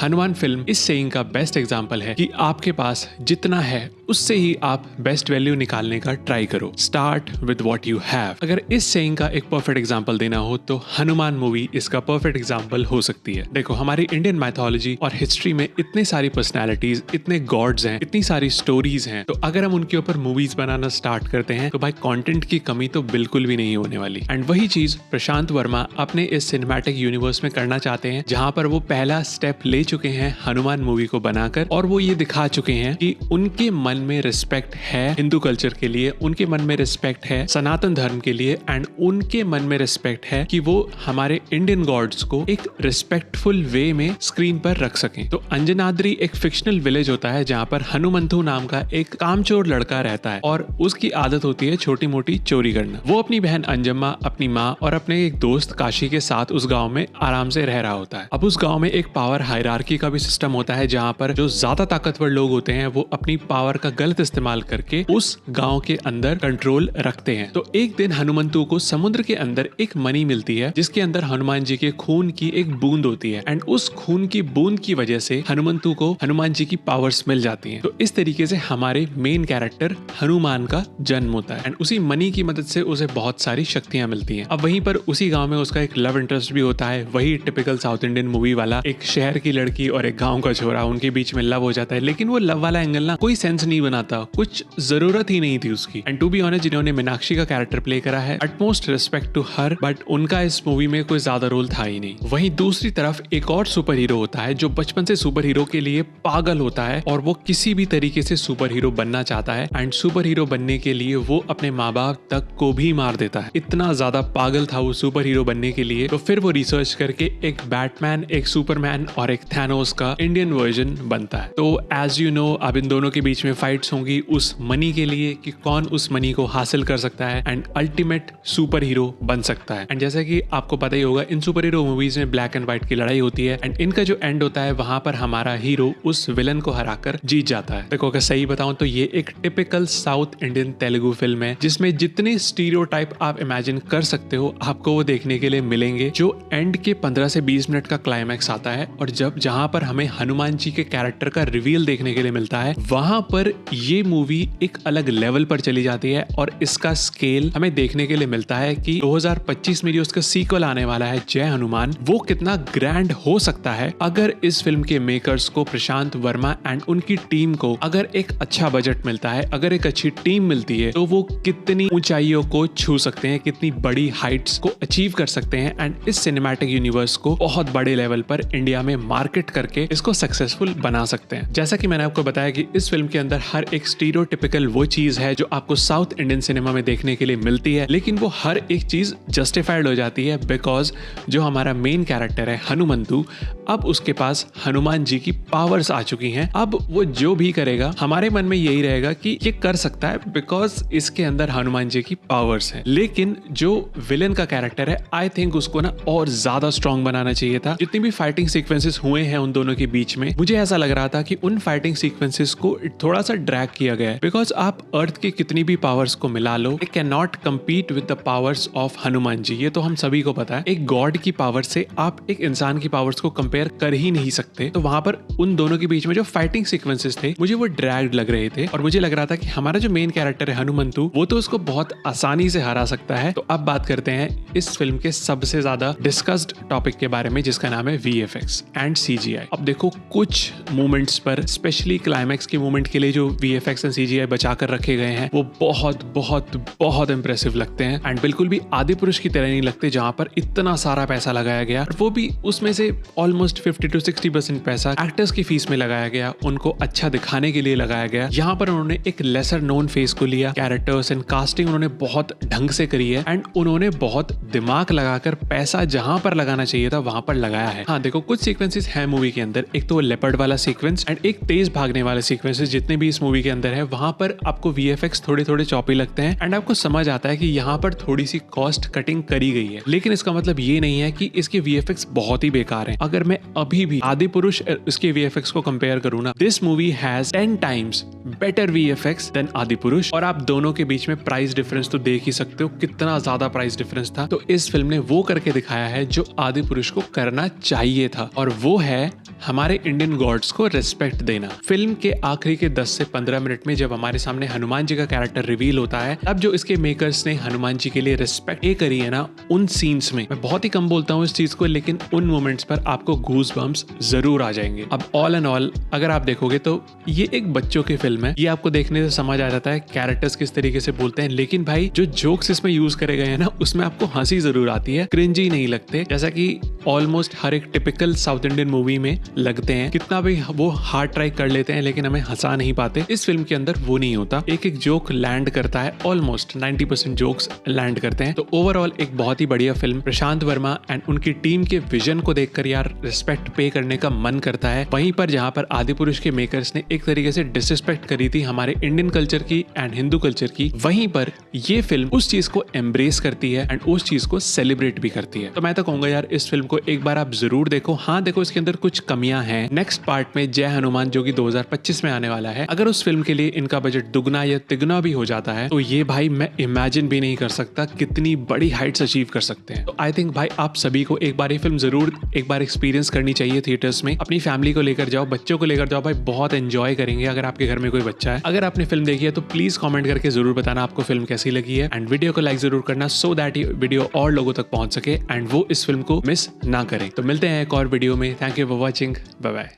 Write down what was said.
Hanuman film इस saying का best example है कि आपके पास जितना है उससे ही आप बेस्ट वैल्यू निकालने का ट्राई करो। Start with what you have. अगर इस सेइंग का एक परफेक्ट एग्जाम्पल देना हो तो हनुमान मूवी इसका परफेक्ट एग्जाम्पल हो सकती है। देखो, हमारी इंडियन मैथोलॉजी और हिस्ट्री में इतनी सारी पर्सनैलिटीज, इतने गॉड्स हैं, इतनी सारी स्टोरीज हैं, तो अगर हम उनके ऊपर मूवीज बनाना स्टार्ट करते हैं तो भाई कंटेंट की कमी तो बिल्कुल भी नहीं होने वाली। एंड वही चीज प्रशांत वर्मा अपने इस सिनेमैटिक यूनिवर्स में करना चाहते हैं, जहां पर वो पहला स्टेप ले चुके हैं हनुमान मूवी को बनाकर, और वो ये दिखा चुके हैं कि उनके मन में रिस्पेक्ट है हिंदू कल्चर के लिए, उनके मन में रिस्पेक्ट है सनातन धर्म के लिए, एंड उनके मन में रिस्पेक्ट है कि वो हमारे इंडियन गॉड्स को एक रिस्पेक्टफुल वे में स्क्रीन पर रख सकें। तो अंजनाद्री एक फिक्शनल विलेज होता है जहां पर हनुमंथु नाम का एक कामचोर लड़का रहता है और उसकी आदत होती है छोटी मोटी चोरी करना। वो अपनी बहन अंजम्मा, अपनी माँ और अपने एक दोस्त काशी के साथ उस गांव में आराम से रह रहा होता है। अब उस गांव में एक पावर हायरार्की का भी सिस्टम होता है जहां पर जो ज्यादा ताकतवर लोग होते हैं वो अपनी पावर का गलत इस्तेमाल करके उस गांव के अंदर कंट्रोल रखते हैं। तो एक दिन हनुमंतु को समुद्र के अंदर एक मणि मिलती है जिसके अंदर हनुमान जी के खून की एक बूंद होती है, एंड उस खून की बूंद की वजह से हनुमंतु को हनुमान जी की पावर्स मिल जाती हैं। तो इस तरीके से हमारे मेन कैरेक्टर हनुमान का जन्म होता है, एंड उसी मणि की मदद से उसे बहुत सारी शक्तियां मिलती हैं। अब वहीं पर उसी गांव में उसका एक लव इंटरेस्ट भी होता है, वही टिपिकल साउथ इंडियन मूवी वाला, एक शहर की लड़की और एक गांव का छोरा, उनके बीच में लव हो जाता है। लेकिन वो लव वाला एंगल ना कोई सेंस नहीं बनाता, कुछ जरूरत ही नहीं थी उसकी। एंड टू बी ऑनेस्ट, जिन्होंने मीनाक्षी का कैरेक्टर प्ले करा है, utmost respect to her, but उनका इस मूवी में कोई ज्यादा रोल था ही नहीं। वहीं दूसरी तरफ एक और सुपर हीरो होता है जो बचपन से सुपर हीरो के लिए पागल होता है और वो किसी भी तरीके से सुपर हीरो बनना चाहता है, एंड सुपर हीरो बनने के लिए वो अपने माँ बाप तक को भी मार देता है। इतना ज्यादा पागल था वो सुपर हीरो बनने के लिए। तो फिर वो रिसर्च करके एक बैटमैन, एक सुपरमैन और एक थैनोस का इंडियन वर्जन बनता है। तो एज यू नो, अब इन दोनों के बीच में फाइट्स होंगी उस मनी के लिए कि कौन उस मनी को हासिल कर सकता है एंड अल्टीमेट सुपर हीरो बन सकता है। एंड जैसा कि आपको पता ही होगा, इन सुपर हीरो मूवीज में ब्लैक एंड व्हाइट की लड़ाई होती है, एंड इनका जो एंड होता है वहां पर हमारा हीरो उस विलन को हराकर जीत जाता है। देखो, अगर सही बताऊं तो ये एक typical south Indian Telugu film है जिसमें जितने स्टीरियोटाइप आप इमेजिन कर सकते हो आपको वो देखने के लिए मिलेंगे। जो एंड के 15 से 20 मिनट का क्लाइमैक्स आता है और जहां पर हमें हनुमान जी के कैरेक्टर का रिवील देखने के लिए मिलता है, वहां पर ये मूवी एक अलग लेवल पर चली जाती है और इसका स्केल हमें देखने के लिए मिलता है कि 2025 में जो उसका सीक्वल आने वाला है जय हनुमान, वो कितना ग्रैंड हो सकता है अगर इस फिल्म के मेकर्स को, प्रशांत वर्मा एंड उनकी टीम को अगर एक अच्छा बजट मिलता है, अगर एक अच्छी टीम मिलती है, तो वो कितनी ऊंचाइयों को छू सकते हैं, कितनी बड़ी हाइट्स को अचीव कर सकते हैं, एंड इस सिनेमैटिक यूनिवर्स को बहुत बड़े लेवल पर इंडिया में मार्केट करके इसको सक्सेसफुल बना सकते हैं। जैसा कि मैंने आपको बताया कि इस फिल्म के अंदर हर एक स्टीरियोटिपिकल वो चीज है जो आपको साउथ इंडियन सिनेमा में देखने के लिए मिलती है, लेकिन वो हर एक चीज जस्टिफाइड हो जाती है बिकॉज जो हमारा मेन कैरेक्टर है हनुमंतु, अब उसके पास हनुमान जी की पावर्स आ चुकी हैं। अब वो जो भी करेगा हमारे मन में यही रहेगा कि ये कर सकता है बिकॉज इसके अंदर हनुमान जी की पावर्स हैं। लेकिन जो विलेन का कैरेक्टर है, आई थिंक उसको ना और ज्यादा स्ट्रॉन्ग बनाना चाहिए था। जितनी भी फाइटिंग सीक्वेंसेस हुए हैं उन दोनों के बीच में, मुझे ऐसा लग रहा था कि उन फाइटिंग सीक्वेंसेस को थोड़ा सा ड्रैग किया गया है बिकॉज आप अर्थ की कितनी भी पावर्स को मिला लो, it can not compete with the powers of Hanuman ji. ये तो हम सभी को पता है। एक गॉड की पावर से आप एक इंसान की पावर्स को कंपेयर कर ही नहीं सकते। तो वहां पर उन दोनों के बीच में जो फाइटिंग सीक्वेंसेस थे मुझे वो ड्रैग्ड लग रहे थे और मुझे लग रहा था कि हमारा जो मेन कैरेक्टर है हनुमंतु, वो तो उसको बहुत आसानी से हरा सकता है। तो अब बात करते हैं इस फिल्म के सबसे ज्यादा डिस्कस्ड टॉपिक के बारे में, जिसका नाम है VFX एंड CGI। अब देखो, कुछ मोमेंट्स पर, स्पेशली क्लाइमैक्स के मोमेंट के लिए जो VFX एंड CGI बचा कर रखे गए हैं वो बहुत बहुत बहुत इंप्रेसिव लगते हैं, एंड बिल्कुल भी आदि पुरुष की तरह नहीं लगते जहां पर इतना सारा पैसा लगाया गया, वो भी उसमें से ऑलमोस्ट 50 to 60% पैसा एक्टर्स की फीस में लगाया गया, उनको अच्छा दिखाने के लिए लगाया गया। यहाँ पर उन्होंने एक लेसर नोन फेस को लिया, कैरेक्टर्स एंड कास्टिंग उन्होंने बहुत ढंग से करी है, एंड उन्होंने बहुत दिमाग लगाकर पैसा जहां पर लगाना चाहिए था वहां पर लगाया है। हाँ देखो, कुछ सीक्वेंसेस है मूवी के अंदर, एक तो लेपर्ड वाला सीक्वेंस एंड एक तेज भागने वाले सीक्वेंसेस जितने भी इस मूवी के अंदर है, वहां पर आपको VFX थोड़े थोड़े चॉपी लगते हैं एंड आपको समझ आता है कि यहाँ पर थोड़ी सी कॉस्ट कटिंग करी गई है। लेकिन इसका मतलब ये नहीं है कि इसके VFX बहुत ही बेकार है। अगर मैं अभी भी आदि पुरुष इसके VFX को कंपेयर करूँ ना, this movie has 10 times better VFX than Adipurush, और आप दोनों के बीच में प्राइस डिफरेंस तो देख ही सकते हो कितना ज्यादा प्राइस डिफरेंस था। तो इस फिल्म ने वो करके दिखाया है जो आदि पुरुष को करना चाहिए था, और वो है हमारे इंडियन गॉड्स को रिस्पेक्ट देना। फिल्म के आखिरी के 10 से 15 मिनट में जब हमारे सामने हनुमान जी का कैरेक्टर रिवील होता है, तब जो इसके मेकर्स ने हनुमान जी के लिए रिस्पेक्ट ये करी है ना, उन सीन्स में मैं बहुत ही कम बोलता हूँ इस चीज को, लेकिन उन मोमेंट्स पर आपको गूज बम्स जरूर आ जाएंगे। अब ऑल एंड ऑल अगर आप देखोगे तो ये एक बच्चों की फिल्म है, ये आपको देखने से समझ आ जाता है कैरेक्टर्स किस तरीके से बोलते हैं, लेकिन भाई जो जोक्स इसमें यूज करे गए हैं ना, उसमें आपको हंसी जरूर आती है, क्रिंजी नहीं लगते, जैसा कि ऑलमोस्ट हर एक टिपिकल साउथ इंडियन मूवी में लगते हैं। कितना भी वो हार्ड ट्राई कर लेते हैं लेकिन हमें हंसा नहीं पाते, इस फिल्म के अंदर वो नहीं होता। एक एक जोक लैंड करता है, ऑलमोस्ट 90% जोक्स लैंड करते हैं। तो ओवरऑल एक बहुत ही बढ़िया फिल्म। प्रशांत वर्मा एंड उनकी टीम के विजन को देखकर यार रिस्पेक्ट पे करने का मन करता है। वहीं पर जहां पर आदिपुरुष के मेकर्स ने एक तरीके से डिसरिस्पेक्ट करी थी हमारे इंडियन कल्चर की एंड हिंदू कल्चर की, वहीं पर ये फिल्म उस चीज को एम्ब्रेस करती है एंड उस चीज को सेलिब्रेट भी करती है। तो मैं तो कहूंगा यार इस फिल्म को एक बार आप जरूर देखो। हाँ देखो, इसके अंदर कुछ कमियां हैं। नेक्स्ट पार्ट में जय हनुमान जो कि 2025 में आने वाला है, अगर उस फिल्म के लिए इनका बजट दुगना या तिगुना भी हो जाता है तो ये भाई मैं इमेजिन भी नहीं कर सकता कितनी बड़ी हाइट्स अचीव कर सकते हैं। तो आई थिंक भाई आप सभी को एक बार ये फिल्म जरूर एक बार एक्सपीरियंस करनी चाहिए थिएटर्स में। अपनी फैमिली को लेकर जाओ, बच्चों को लेकर जाओ, भाई बहुत एंजॉय करेंगे अगर आपके घर में कोई बच्चा है। अगर आपने फिल्म देखी है तो प्लीज कमेंट करके जरूर बताना आपको फिल्म कैसी लगी है एंड वीडियो को लाइक जरूर करना, सो दैट ये वीडियो और लोगों तक पहुंच सके एंड वो इस फिल्म को मिस ना करें। तो मिलते हैं एक और वीडियो में। Thank you for watching, bye bye.